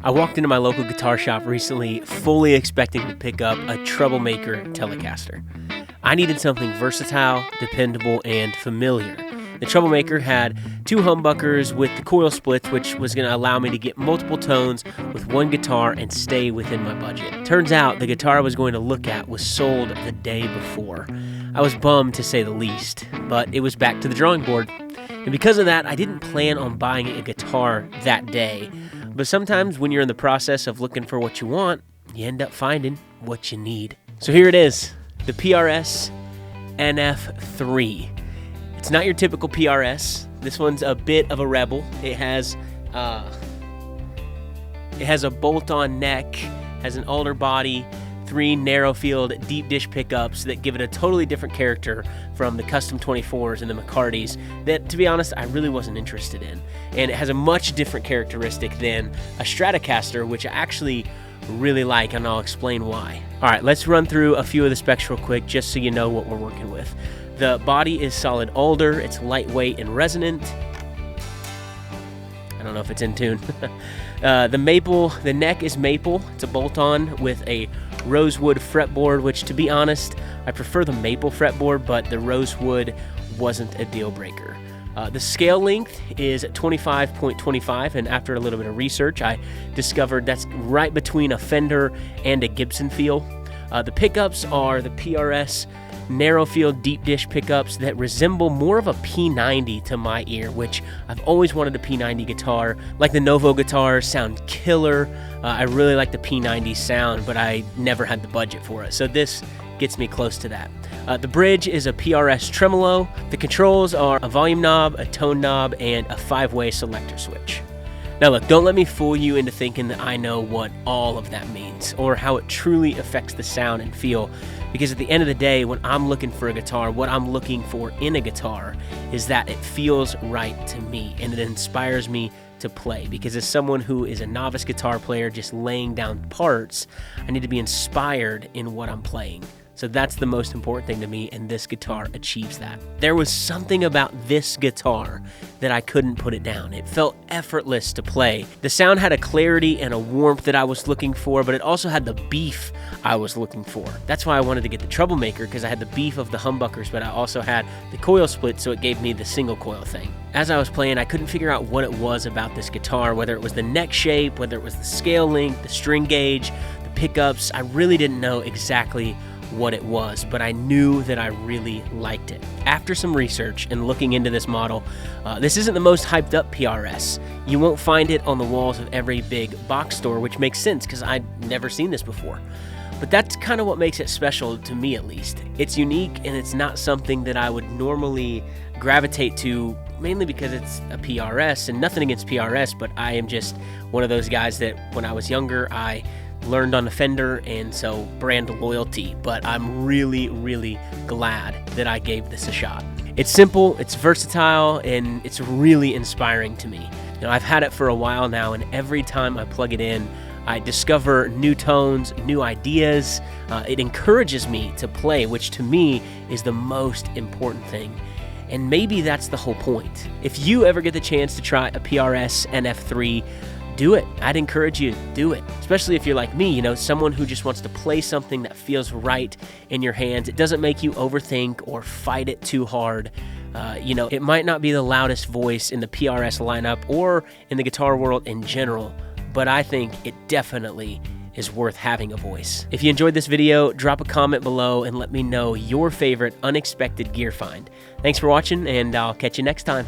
I walked into my local guitar shop recently fully expecting to pick up a Troublemaker Telecaster. I needed something versatile, dependable, and familiar. The Troublemaker had two humbuckers with the coil splits, which was going to allow me to get multiple tones with one guitar and stay within my budget. Turns out the guitar I was going to look at was sold the day before. I was bummed to say the least, but it was back to the drawing board. And because of that, I didn't plan on buying a guitar that day. But sometimes when you're in the process of looking for what you want, you end up finding what you need. So here it is, the PRS NF3. It's not your typical PRS. This one's a bit of a rebel. It has a bolt-on neck, has an alder body, 3 narrow-field deep dish pickups that give it a totally different character from the Custom 24s and the McCartys that, to be honest, I really wasn't interested in. And it has a much different characteristic than a Stratocaster, which I actually really like, and I'll explain why. All right, let's run through a few of the specs real quick just so you know what we're working with. The body is solid alder, it's lightweight and resonant. I don't know if it's in tune. The neck is maple. It's a bolt-on with a rosewood fretboard, which, to be honest, I prefer the maple fretboard, but the rosewood wasn't a deal breaker. The scale length is 25.25, and after a little bit of research, I discovered that's right between a Fender and a Gibson feel. The pickups are the PRS narrow field deep dish pickups that resemble more of a P90 to my ear, which I've always wanted a P90 guitar. Like the Novo guitars, sound killer. I really like the P90 sound, but I never had the budget for it, so this gets me close to that. The bridge is a PRS tremolo. The controls are a volume knob, a tone knob, and a 5-way selector switch. Now look, don't let me fool you into thinking that I know what all of that means or how it truly affects the sound and feel, because at the end of the day, when I'm looking for a guitar, what I'm looking for in a guitar is that it feels right to me and it inspires me to play. Because as someone who is a novice guitar player just laying down parts, I need to be inspired in what I'm playing. So that's the most important thing to me, and this guitar achieves that. There was something about this guitar that I couldn't put it down. It felt effortless to play. The sound had a clarity and a warmth that I was looking for, but it also had the beef I was looking for. That's why I wanted to get the Troublemaker, because I had the beef of the humbuckers, but I also had the coil split, so it gave me the single coil thing. As I was playing, I couldn't figure out what it was about this guitar, whether it was the neck shape, whether it was the scale length, the string gauge, the pickups. I really didn't know exactly what it was, but I knew that I really liked it. After some research and looking into this model, this isn't the most hyped up PRS. You won't find it on the walls of every big box store, which makes sense because I'd never seen this before. But that's kind of what makes it special to me, at least. It's unique, and it's not something that I would normally gravitate to, mainly because it's a PRS, and nothing against PRS, but I am just one of those guys that when I was younger, I learned on a Fender, and so brand loyalty, but I'm really, really glad that I gave this a shot. It's simple, it's versatile, and it's really inspiring to me. You know, I've had it for a while now, and every time I plug it in, I discover new tones, new ideas. It encourages me to play, which to me is the most important thing. And maybe that's the whole point. If you ever get the chance to try a PRS NF3, do it. I'd encourage you to do it, especially if you're like me, you know, someone who just wants to play something that feels right in your hands. It doesn't make you overthink or fight it too hard. You know, it might not be the loudest voice in the PRS lineup or in the guitar world in general, but I think it definitely is worth having a voice. If you enjoyed this video, drop a comment below and let me know your favorite unexpected gear find. Thanks for watching, and I'll catch you next time.